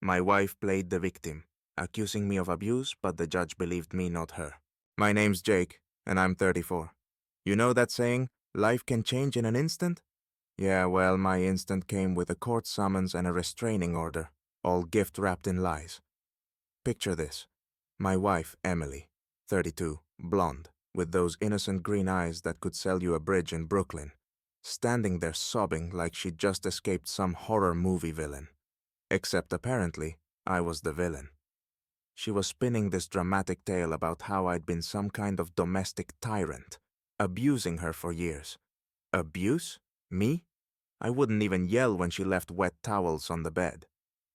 My wife played the victim, accusing me of abuse, but the judge believed me, not her. My name's Jake, and I'm 34. You know that saying, life can change in an instant? Yeah, well, my instant came with a court summons and a restraining order, all gift-wrapped in lies. Picture this. My wife, Emily, 32, blonde, with those innocent green eyes that could sell you a bridge in Brooklyn, standing there sobbing like she'd just escaped some horror movie villain. Except apparently, I was the villain. She was spinning this dramatic tale about how I'd been some kind of domestic tyrant, abusing her for years. Abuse? Me? I wouldn't even yell when she left wet towels on the bed.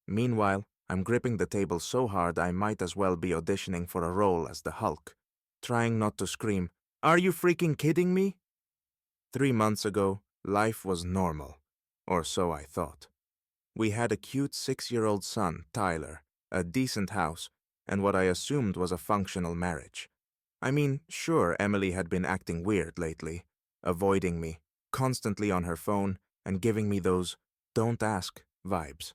Meanwhile, I'm gripping the table so hard I might as well be auditioning for a role as the Hulk, trying not to scream, "Are you freaking kidding me?" 3 months ago, life was normal, or so I thought. We had a cute 6-year-old son, Tyler, a decent house, and what I assumed was a functional marriage. I mean, sure, Emily had been acting weird lately, avoiding me, constantly on her phone, and giving me those "don't ask" vibes.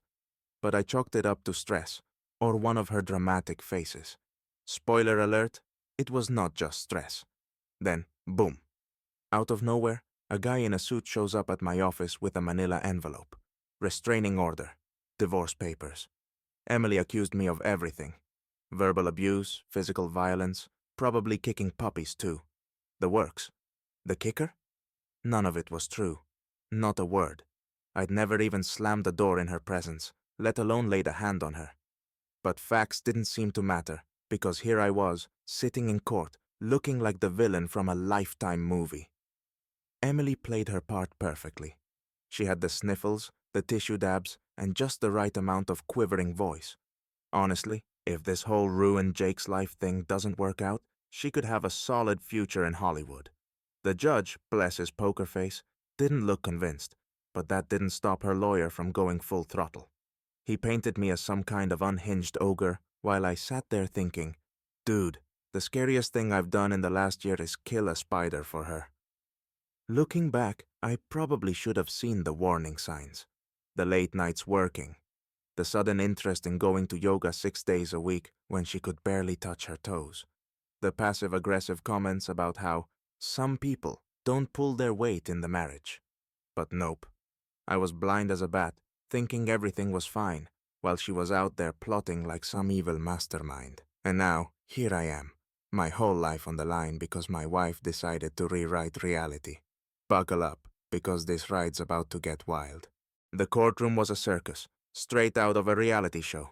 But I chalked it up to stress, or one of her dramatic faces. Spoiler alert, it was not just stress. Then, boom. Out of nowhere, a guy in a suit shows up at my office with a manila envelope. Restraining order. Divorce papers. Emily accused me of everything. Verbal abuse, physical violence, probably kicking puppies too. The works. The kicker? None of it was true. Not a word. I'd never even slammed a door in her presence, let alone laid a hand on her. But facts didn't seem to matter, because here I was, sitting in court, looking like the villain from a Lifetime movie. Emily played her part perfectly. She had the sniffles, the tissue dabs, and just the right amount of quivering voice. Honestly, if this whole ruin Jake's life thing doesn't work out, she could have a solid future in Hollywood. The judge, bless his poker face, didn't look convinced, but that didn't stop her lawyer from going full throttle. He painted me as some kind of unhinged ogre, while I sat there thinking, dude, the scariest thing I've done in the last year is kill a spider for her. Looking back, I probably should have seen the warning signs. The late nights working. The sudden interest in going to yoga 6 days a week when she could barely touch her toes. The passive-aggressive comments about how some people don't pull their weight in the marriage. But nope. I was blind as a bat, thinking everything was fine, while she was out there plotting like some evil mastermind. And now, here I am, my whole life on the line because my wife decided to rewrite reality. Buckle up, because this ride's about to get wild. The courtroom was a circus, straight out of a reality show.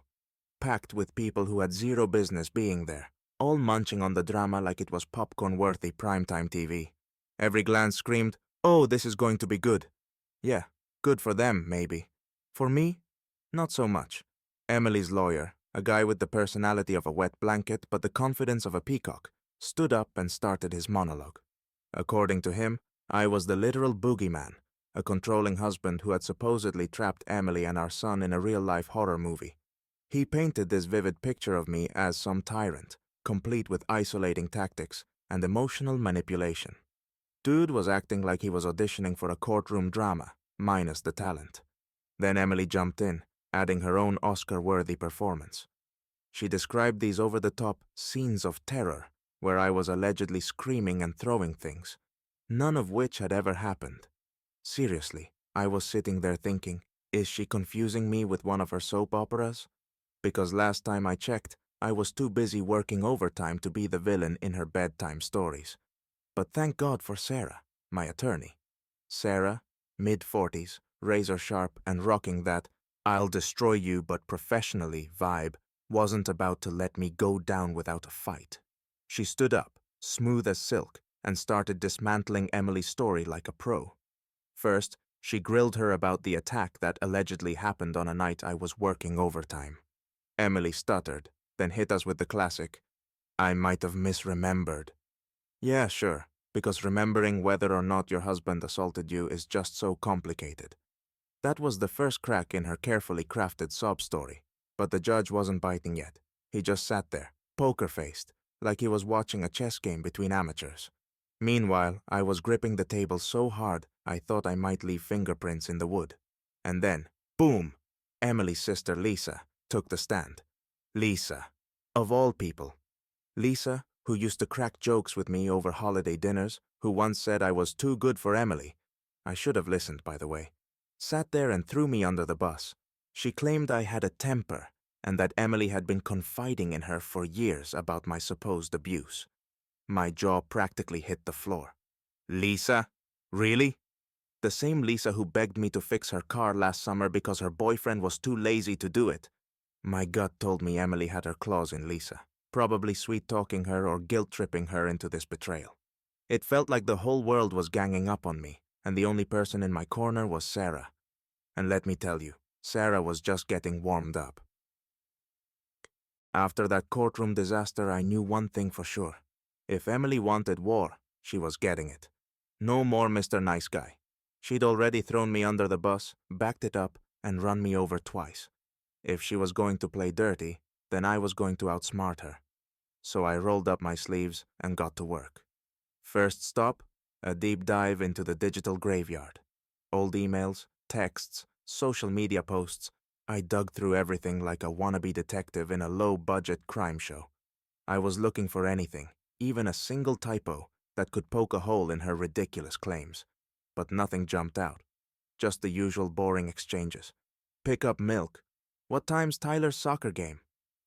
Packed with people who had zero business being there, all munching on the drama like it was popcorn-worthy primetime TV. Every glance screamed, "Oh, this is going to be good." Yeah, good for them, maybe. For me, not so much. Emily's lawyer, a guy with the personality of a wet blanket but the confidence of a peacock, stood up and started his monologue. According to him, I was the literal boogeyman, a controlling husband who had supposedly trapped Emily and our son in a real-life horror movie. He painted this vivid picture of me as some tyrant, complete with isolating tactics and emotional manipulation. Dude was acting like he was auditioning for a courtroom drama, minus the talent. Then Emily jumped in, adding her own Oscar-worthy performance. She described these over-the-top scenes of terror, where I was allegedly screaming and throwing things, none of which had ever happened. Seriously, I was sitting there thinking, is she confusing me with one of her soap operas? Because last time I checked, I was too busy working overtime to be the villain in her bedtime stories. But thank God for Sarah, my attorney. Sarah, mid-40s, razor-sharp and rocking that "I'll destroy you but professionally" vibe, wasn't about to let me go down without a fight. She stood up, smooth as silk, and started dismantling Emily's story like a pro. First, she grilled her about the attack that allegedly happened on a night I was working overtime. Emily stuttered, then hit us with the classic, "I might have misremembered." Yeah, sure, because remembering whether or not your husband assaulted you is just so complicated. That was the first crack in her carefully crafted sob story, but the judge wasn't biting yet. He just sat there, poker-faced, like he was watching a chess game between amateurs. Meanwhile, I was gripping the table so hard I thought I might leave fingerprints in the wood. And then, boom! Emily's sister Lisa, took the stand. Lisa. Of all people. Lisa, who used to crack jokes with me over holiday dinners, who once said I was too good for Emily. I should have listened, by the way. Sat there and threw me under the bus. She claimed I had a temper, and that Emily had been confiding in her for years about my supposed abuse. My jaw practically hit the floor. Lisa? Really? The same Lisa who begged me to fix her car last summer because her boyfriend was too lazy to do it. My gut told me Emily had her claws in Lisa, probably sweet-talking her or guilt-tripping her into this betrayal. It felt like the whole world was ganging up on me, and the only person in my corner was Sarah. And let me tell you, Sarah was just getting warmed up. After that courtroom disaster, I knew one thing for sure. If Emily wanted war, she was getting it. No more Mr. Nice Guy. She'd already thrown me under the bus, backed it up, and run me over twice. If she was going to play dirty, then I was going to outsmart her. So I rolled up my sleeves and got to work. First stop, a deep dive into the digital graveyard. Old emails, texts, social media posts. I dug through everything like a wannabe detective in a low-budget crime show. I was looking for anything, even a single typo, that could poke a hole in her ridiculous claims. But nothing jumped out. Just the usual boring exchanges. Pick up milk. What time's Tyler's soccer game?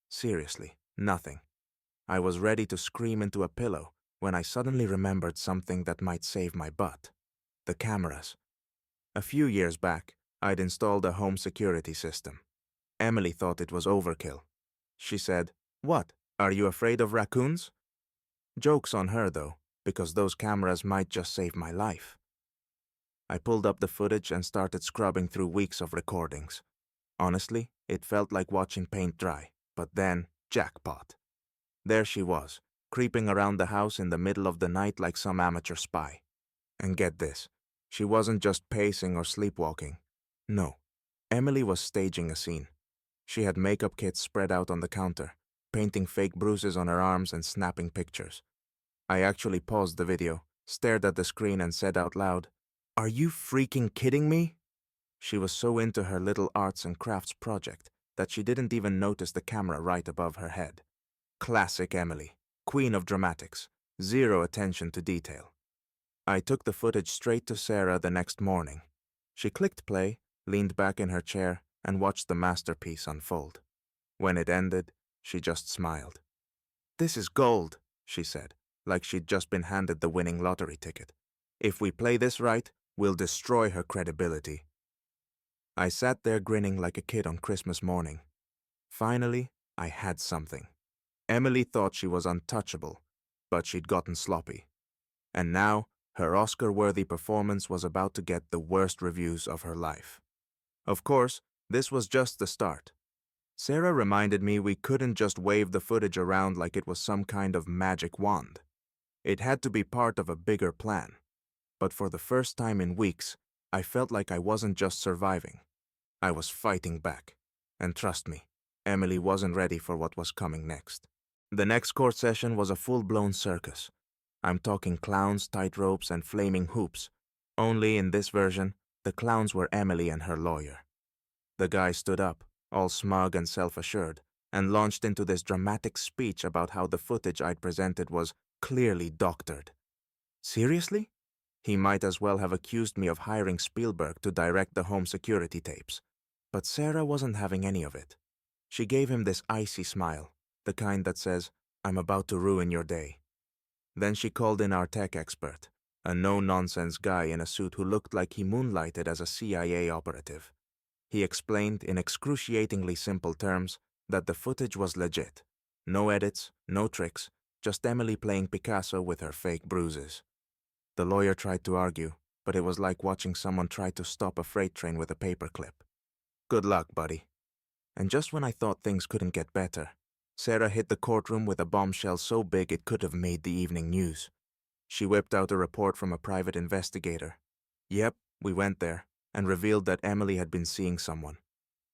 Seriously, nothing. I was ready to scream into a pillow when I suddenly remembered something that might save my butt. The cameras. A few years back, I'd installed a home security system. Emily thought it was overkill. She said, "What, are you afraid of raccoons?" Joke's on her, though, because those cameras might just save my life. I pulled up the footage and started scrubbing through weeks of recordings. Honestly, it felt like watching paint dry, but then, jackpot. There she was, creeping around the house in the middle of the night like some amateur spy. And get this, she wasn't just pacing or sleepwalking. No, Emily was staging a scene. She had makeup kits spread out on the counter, painting fake bruises on her arms and snapping pictures. I actually paused the video, stared at the screen and said out loud, "Are you freaking kidding me?" She was so into her little arts and crafts project that she didn't even notice the camera right above her head. Classic Emily, queen of dramatics, zero attention to detail. I took the footage straight to Sarah the next morning. She clicked play, leaned back in her chair, and watched the masterpiece unfold. When it ended, she just smiled. "This is gold," she said, like she'd just been handed the winning lottery ticket. "If we play this right, we'll destroy her credibility." I sat there grinning like a kid on Christmas morning. Finally, I had something. Emily thought she was untouchable, but she'd gotten sloppy. And now, her Oscar-worthy performance was about to get the worst reviews of her life. Of course, this was just the start. Sarah reminded me we couldn't just wave the footage around like it was some kind of magic wand. It had to be part of a bigger plan. But for the first time in weeks, I felt like I wasn't just surviving. I was fighting back. And trust me, Emily wasn't ready for what was coming next. The next court session was a full-blown circus. I'm talking clowns, tightropes, and flaming hoops. Only in this version, the clowns were Emily and her lawyer. The guy stood up, all smug and self-assured, and launched into this dramatic speech about how the footage I'd presented was clearly doctored. Seriously? He might as well have accused me of hiring Spielberg to direct the home security tapes. But Sarah wasn't having any of it. She gave him this icy smile, the kind that says, "I'm about to ruin your day." Then she called in our tech expert, a no-nonsense guy in a suit who looked like he moonlighted as a CIA operative. He explained in excruciatingly simple terms that the footage was legit. No edits, no tricks, just Emily playing Picasso with her fake bruises. The lawyer tried to argue, but it was like watching someone try to stop a freight train with a paperclip. Good luck, buddy. And just when I thought things couldn't get better, Sarah hit the courtroom with a bombshell so big it could have made the evening news. She whipped out a report from a private investigator. Yep, we went there, and revealed that Emily had been seeing someone.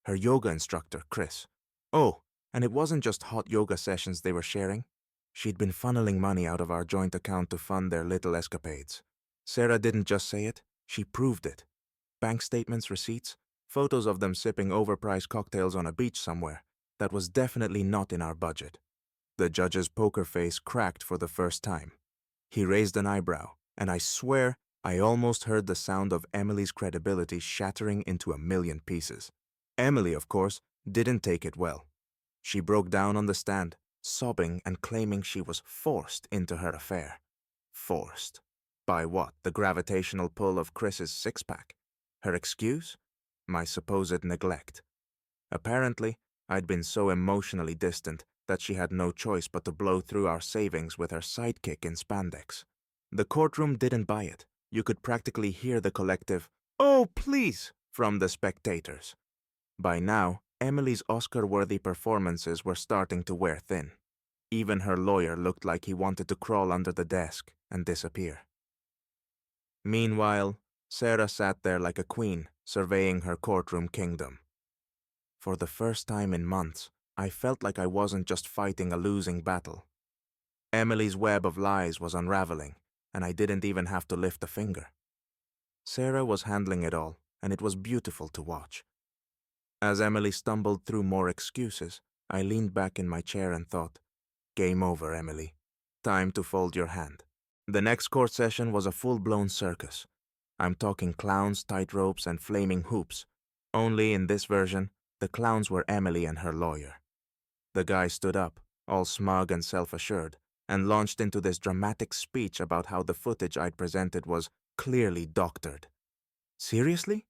Her yoga instructor, Chris. Oh, and it wasn't just hot yoga sessions they were sharing. She'd been funneling money out of our joint account to fund their little escapades. Sarah didn't just say it, she proved it. Bank statements, receipts, photos of them sipping overpriced cocktails on a beach somewhere, That was definitely not in our budget. The judge's poker face cracked for the first time. He raised an eyebrow, and I swear I almost heard the sound of Emily's credibility shattering into a million pieces. Emily, of course, didn't take it well. She broke down on the stand, sobbing and claiming she was forced into her affair. Forced. By what? The gravitational pull of Chris's six-pack? Her excuse? My supposed neglect. Apparently, I'd been so emotionally distant that she had no choice but to blow through our savings with her sidekick in spandex. The courtroom didn't buy it. You could practically hear the collective, "Oh, please," from the spectators. By now, Emily's Oscar-worthy performances were starting to wear thin. Even her lawyer looked like he wanted to crawl under the desk and disappear. Meanwhile, Sarah sat there like a queen, surveying her courtroom kingdom. For the first time in months, I felt like I wasn't just fighting a losing battle. Emily's web of lies was unraveling, and I didn't even have to lift a finger. Sarah was handling it all, and it was beautiful to watch. As Emily stumbled through more excuses, I leaned back in my chair and thought, "Game over, Emily. Time to fold your hand." The next court session was a full-blown circus. I'm talking clowns, tightropes, and flaming hoops. Only in this version, the clowns were Emily and her lawyer. The guy stood up, all smug and self-assured, and launched into this dramatic speech about how the footage I'd presented was clearly doctored. Seriously?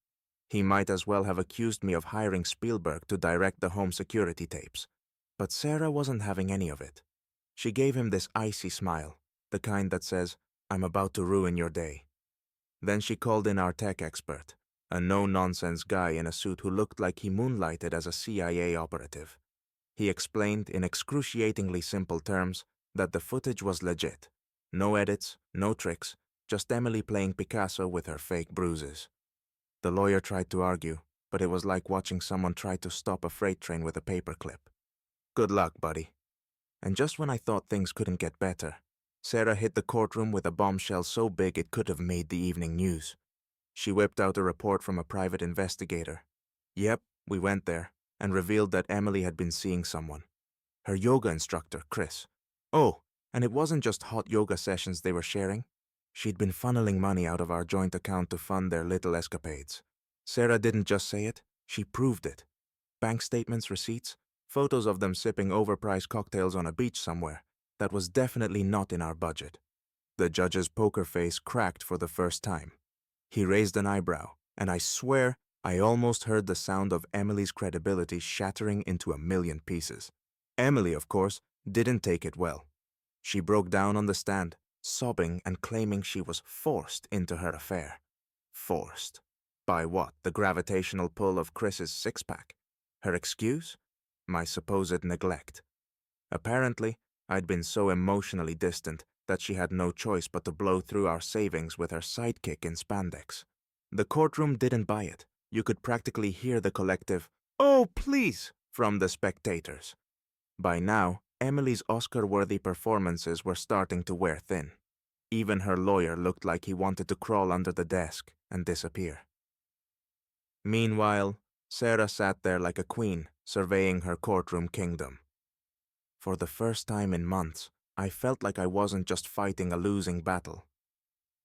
He might as well have accused me of hiring Spielberg to direct the home security tapes. But Sarah wasn't having any of it. She gave him this icy smile, the kind that says, "I'm about to ruin your day." Then she called in our tech expert, a no-nonsense guy in a suit who looked like he moonlighted as a CIA operative. He explained in excruciatingly simple terms that the footage was legit. No edits, no tricks, just Emily playing Picasso with her fake bruises. The lawyer tried to argue, but it was like watching someone try to stop a freight train with a paperclip. Good luck, buddy. And just when I thought things couldn't get better, Sarah hit the courtroom with a bombshell so big it could have made the evening news. She whipped out a report from a private investigator. Yep, we went there, and revealed that Emily had been seeing someone. Her yoga instructor, Chris. Oh, and it wasn't just hot yoga sessions they were sharing. She'd been funneling money out of our joint account to fund their little escapades. Sarah didn't just say it, she proved it. Bank statements, receipts, photos of them sipping overpriced cocktails on a beach somewhere. That was definitely not in our budget. The judge's poker face cracked for the first time. He raised an eyebrow, and I swear I almost heard the sound of Emily's credibility shattering into a million pieces. Emily, of course, didn't take it well. She broke down on the stand, sobbing and claiming she was forced into her affair. Forced. By what? The gravitational pull of Chris's six-pack? Her excuse? My supposed neglect. Apparently, I'd been so emotionally distant that she had no choice but to blow through our savings with her sidekick in spandex. The courtroom didn't buy it. You could practically hear the collective, "Oh, please," from the spectators. By now, Emily's Oscar-worthy performances were starting to wear thin. Even her lawyer looked like he wanted to crawl under the desk and disappear. Meanwhile, Sarah sat there like a queen, surveying her courtroom kingdom. For the first time in months, I felt like I wasn't just fighting a losing battle.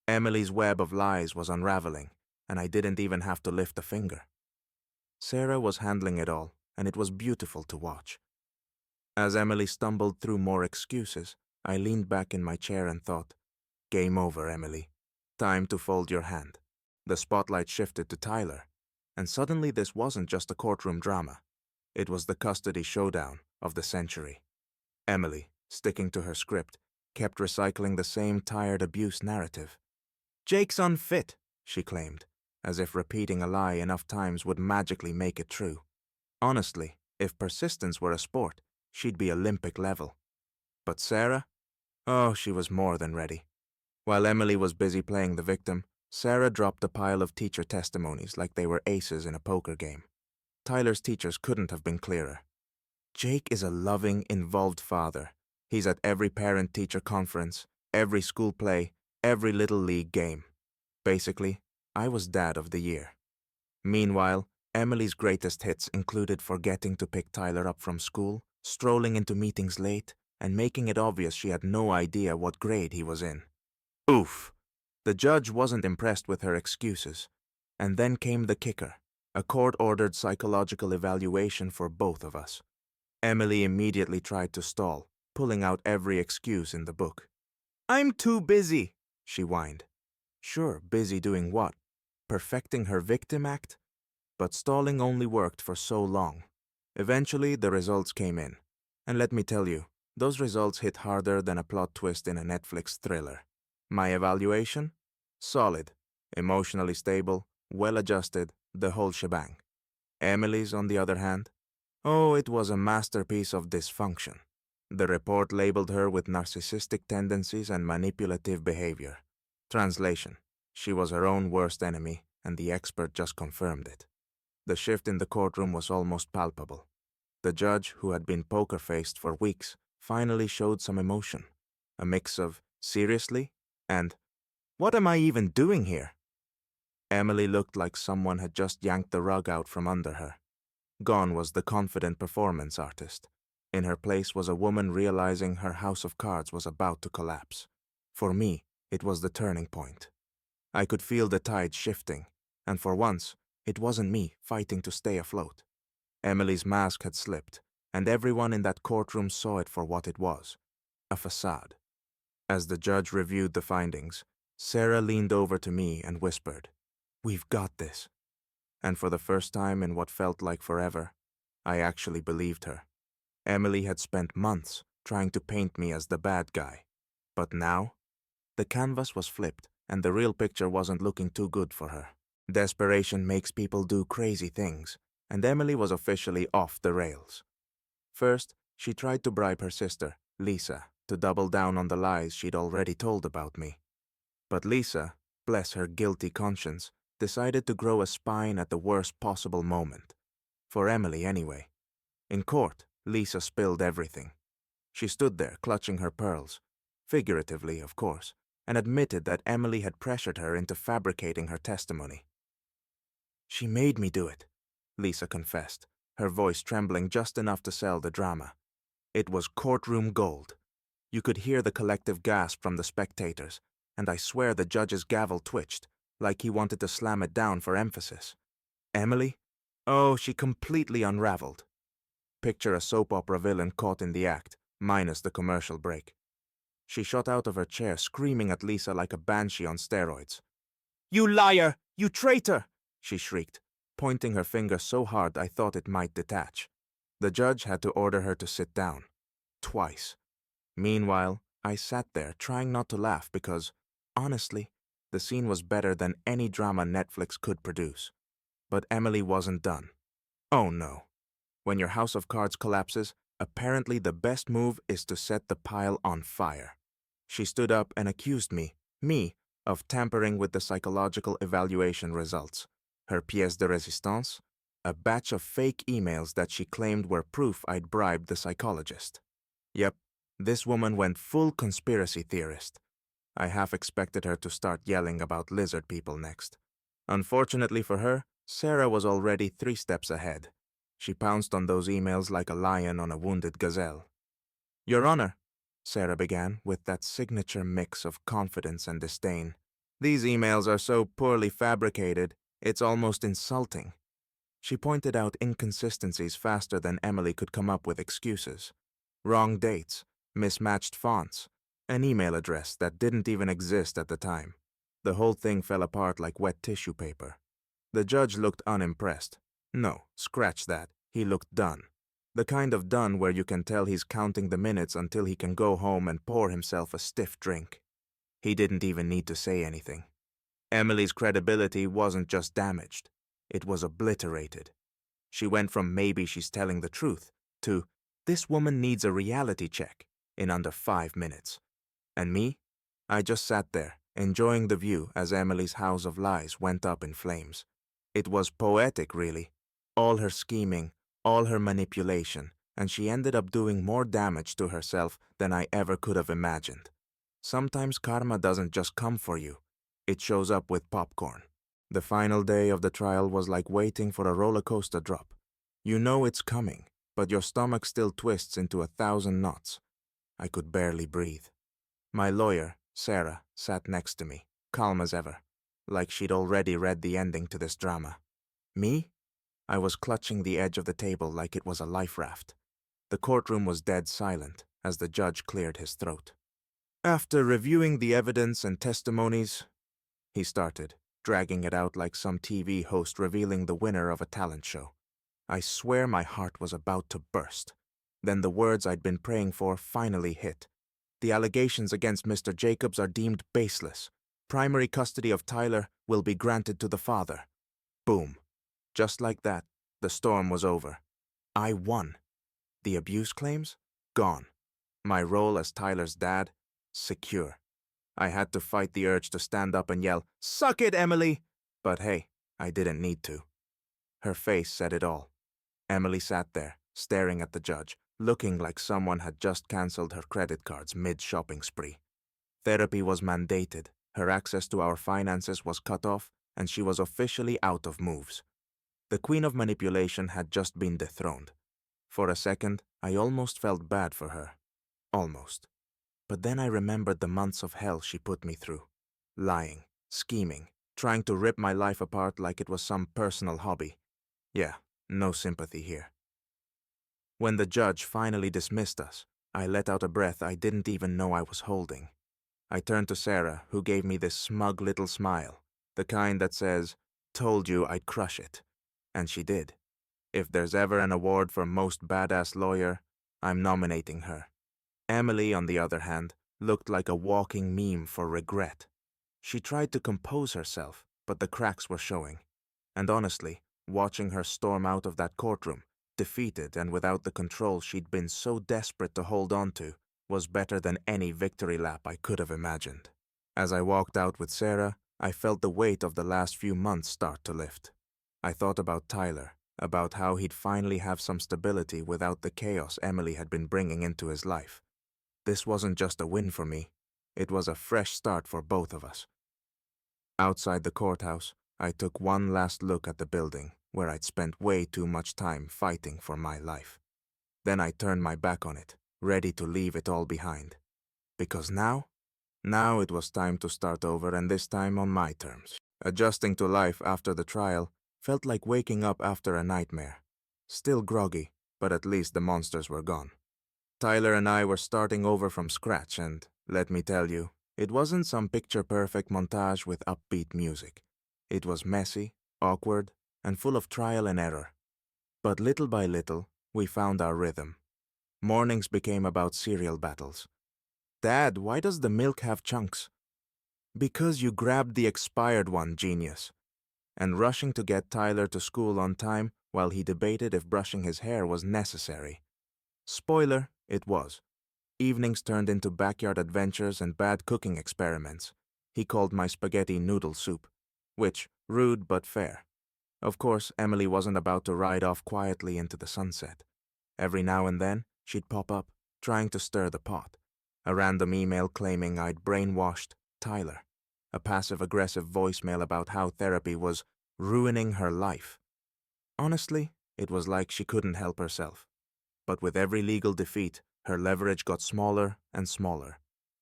Emily's web of lies was unraveling, and I didn't even have to lift a finger. Sarah was handling it all, and it was beautiful to watch. As Emily stumbled through more excuses, I leaned back in my chair and thought, "Game over, Emily. Time to fold your hand." The spotlight shifted to Tyler, and suddenly this wasn't just a courtroom drama. It was the custody showdown of the century. Emily, sticking to her script, kept recycling the same tired abuse narrative. "Jake's unfit," she claimed, as if repeating a lie enough times would magically make it true. Honestly, if persistence were a sport, she'd be Olympic level. But Sarah? Oh, she was more than ready. While Emily was busy playing the victim, Sarah dropped a pile of teacher testimonies like they were aces in a poker game. Tyler's teachers couldn't have been clearer. Jake is a loving, involved father. He's at every parent-teacher conference, every school play, every little league game. Basically, I was dad of the year. Meanwhile, Emily's greatest hits included forgetting to pick Tyler up from school, strolling into meetings late, and making it obvious she had no idea what grade he was in. Oof! The judge wasn't impressed with her excuses. And then came the kicker, a court-ordered psychological evaluation for both of us. Emily immediately tried to stall, pulling out every excuse in the book. "I'm too busy," she whined. Sure, busy doing what? Perfecting her victim act? But stalling only worked for so long. Eventually, the results came in. And let me tell you, those results hit harder than a plot twist in a Netflix thriller. My evaluation? Solid, emotionally stable, well-adjusted, the whole shebang. Emily's, on the other hand? Oh, it was a masterpiece of dysfunction. The report labeled her with narcissistic tendencies and manipulative behavior. Translation: she was her own worst enemy, and the expert just confirmed it. The shift in the courtroom was almost palpable. The judge, who had been poker-faced for weeks, finally showed some emotion. A mix of seriously and what am I even doing here? Emily looked like someone had just yanked the rug out from under her. Gone was the confident performance artist. In her place was a woman realizing her house of cards was about to collapse. For me, it was the turning point. I could feel the tide shifting, and for once, it wasn't me fighting to stay afloat. Emily's mask had slipped, and everyone in that courtroom saw it for what it was, a facade. As the judge reviewed the findings, Sarah leaned over to me and whispered, "We've got this." And for the first time in what felt like forever, I actually believed her. Emily had spent months trying to paint me as the bad guy. But now, the canvas was flipped, and the real picture wasn't looking too good for her. Desperation makes people do crazy things, and Emily was officially off the rails. First, she tried to bribe her sister, Lisa, to double down on the lies she'd already told about me. But Lisa, bless her guilty conscience, decided to grow a spine at the worst possible moment. For Emily, anyway. In court, Lisa spilled everything. She stood there clutching her pearls, figuratively, of course, and admitted that Emily had pressured her into fabricating her testimony. "She made me do it," Lisa confessed, her voice trembling just enough to sell the drama. It was courtroom gold. You could hear the collective gasp from the spectators, and I swear the judge's gavel twitched, like he wanted to slam it down for emphasis. Emily? Oh, she completely unraveled. Picture a soap opera villain caught in the act, minus the commercial break. She shot out of her chair, screaming at Lisa like a banshee on steroids. "You liar! You traitor!" she shrieked, pointing her finger so hard I thought it might detach. The judge had to order her to sit down. Twice. Meanwhile, I sat there trying not to laugh because, honestly, the scene was better than any drama Netflix could produce. But Emily wasn't done. Oh no. When your house of cards collapses, apparently the best move is to set the pile on fire. She stood up and accused me, of tampering with the psychological evaluation results. Her pièce de résistance? A batch of fake emails that she claimed were proof I'd bribed the psychologist. Yep, this woman went full conspiracy theorist. I half expected her to start yelling about lizard people next. Unfortunately for her, Sarah was already 3 steps ahead. She pounced on those emails like a lion on a wounded gazelle. "Your Honor," Sarah began, with that signature mix of confidence and disdain. "These emails are so poorly fabricated, it's almost insulting." She pointed out inconsistencies faster than Emily could come up with excuses. Wrong dates, mismatched fonts, an email address that didn't even exist at the time. The whole thing fell apart like wet tissue paper. The judge looked unimpressed. No, scratch that. He looked done. The kind of done where you can tell he's counting the minutes until he can go home and pour himself a stiff drink. He didn't even need to say anything. Emily's credibility wasn't just damaged. It was obliterated. She went from maybe she's telling the truth to this woman needs a reality check in under 5 minutes. And me? I just sat there, enjoying the view as Emily's house of lies went up in flames. It was poetic, really. All her scheming, all her manipulation, and she ended up doing more damage to herself than I ever could have imagined. Sometimes karma doesn't just come for you. It shows up with popcorn. The final day of the trial was like waiting for a roller coaster drop. You know it's coming, but your stomach still twists into 1,000 knots. I could barely breathe. My lawyer, Sarah, sat next to me, calm as ever, like she'd already read the ending to this drama. Me? I was clutching the edge of the table like it was a life raft. The courtroom was dead silent as the judge cleared his throat. After reviewing the evidence and testimonies, he started, dragging it out like some TV host revealing the winner of a talent show. I swear my heart was about to burst. Then the words I'd been praying for finally hit. The allegations against Mr. Jacobs are deemed baseless. Primary custody of Tyler will be granted to the father. Boom. Just like that, the storm was over. I won. The abuse claims? Gone. My role as Tyler's dad? Secure. I had to fight the urge to stand up and yell, "Suck it, Emily!" But hey, I didn't need to. Her face said it all. Emily sat there, staring at the judge, looking like someone had just cancelled her credit cards mid-shopping spree. Therapy was mandated, her access to our finances was cut off, and she was officially out of moves. The queen of manipulation had just been dethroned. For a second, I almost felt bad for her. Almost. But then I remembered the months of hell she put me through. Lying, scheming, trying to rip my life apart like it was some personal hobby. Yeah, no sympathy here. When the judge finally dismissed us, I let out a breath I didn't even know I was holding. I turned to Sarah, who gave me this smug little smile, the kind that says, "Told you I'd crush it." And she did. If there's ever an award for most badass lawyer, I'm nominating her. Emily, on the other hand, looked like a walking meme for regret. She tried to compose herself, but the cracks were showing. And honestly, watching her storm out of that courtroom, defeated and without the control she'd been so desperate to hold on to, was better than any victory lap I could have imagined. As I walked out with Sarah, I felt the weight of the last few months start to lift. I thought about Tyler, about how he'd finally have some stability without the chaos Emily had been bringing into his life. This wasn't just a win for me, it was a fresh start for both of us. Outside the courthouse, I took one last look at the building, where I'd spent way too much time fighting for my life. Then I turned my back on it, ready to leave it all behind. Because now it was time to start over, and this time on my terms. Adjusting to life after the trial felt like waking up after a nightmare. Still groggy, but at least the monsters were gone. Tyler and I were starting over from scratch, and, let me tell you, it wasn't some picture-perfect montage with upbeat music. It was messy, awkward, and full of trial and error. But little by little, we found our rhythm. Mornings became about cereal battles. "Dad, why does the milk have chunks?" "Because you grabbed the expired one, genius." And rushing to get Tyler to school on time while he debated if brushing his hair was necessary. Spoiler, it was. Evenings turned into backyard adventures and bad cooking experiments. He called my spaghetti noodle soup, which, rude but fair. Of course, Emily wasn't about to ride off quietly into the sunset. Every now and then, she'd pop up, trying to stir the pot. A random email claiming I'd brainwashed Tyler. A passive-aggressive voicemail about how therapy was ruining her life. Honestly, it was like she couldn't help herself. But with every legal defeat, her leverage got smaller and smaller.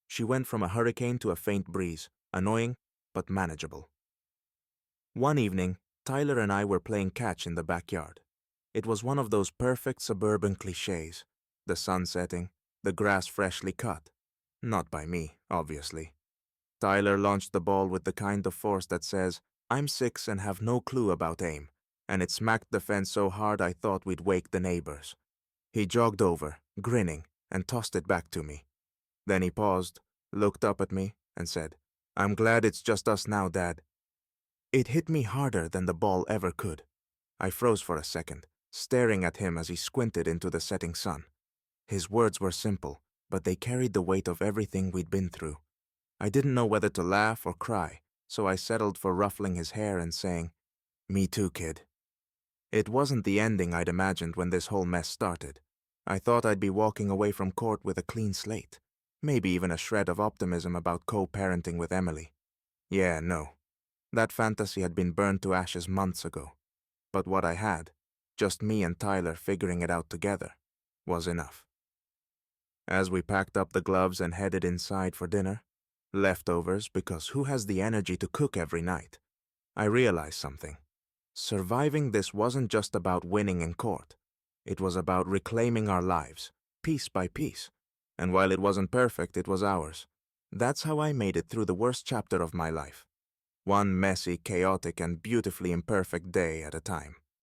She went from a hurricane to a faint breeze, annoying but manageable. One evening, Tyler and I were playing catch in the backyard. It was one of those perfect suburban cliches. The sun setting, the grass freshly cut. Not by me, obviously. Tyler launched the ball with the kind of force that says, "I'm 6 and have no clue about aim," and it smacked the fence so hard I thought we'd wake the neighbors. He jogged over, grinning, and tossed it back to me. Then he paused, looked up at me, and said, "I'm glad it's just us now, Dad." It hit me harder than the ball ever could. I froze for a second, staring at him as he squinted into the setting sun. His words were simple, but they carried the weight of everything we'd been through. I didn't know whether to laugh or cry, so I settled for ruffling his hair and saying, "Me too, kid." It wasn't the ending I'd imagined when this whole mess started. I thought I'd be walking away from court with a clean slate, maybe even a shred of optimism about co-parenting with Emily. Yeah, no. That fantasy had been burned to ashes months ago. But what I had, just me and Tyler figuring it out together, was enough. As we packed up the gloves and headed inside for dinner, leftovers because who has the energy to cook every night, I realized something. Surviving this wasn't just about winning in court. It was about reclaiming our lives, piece by piece. And while it wasn't perfect, it was ours. That's how I made it through the worst chapter of my life. One messy, chaotic, and beautifully imperfect day at a time.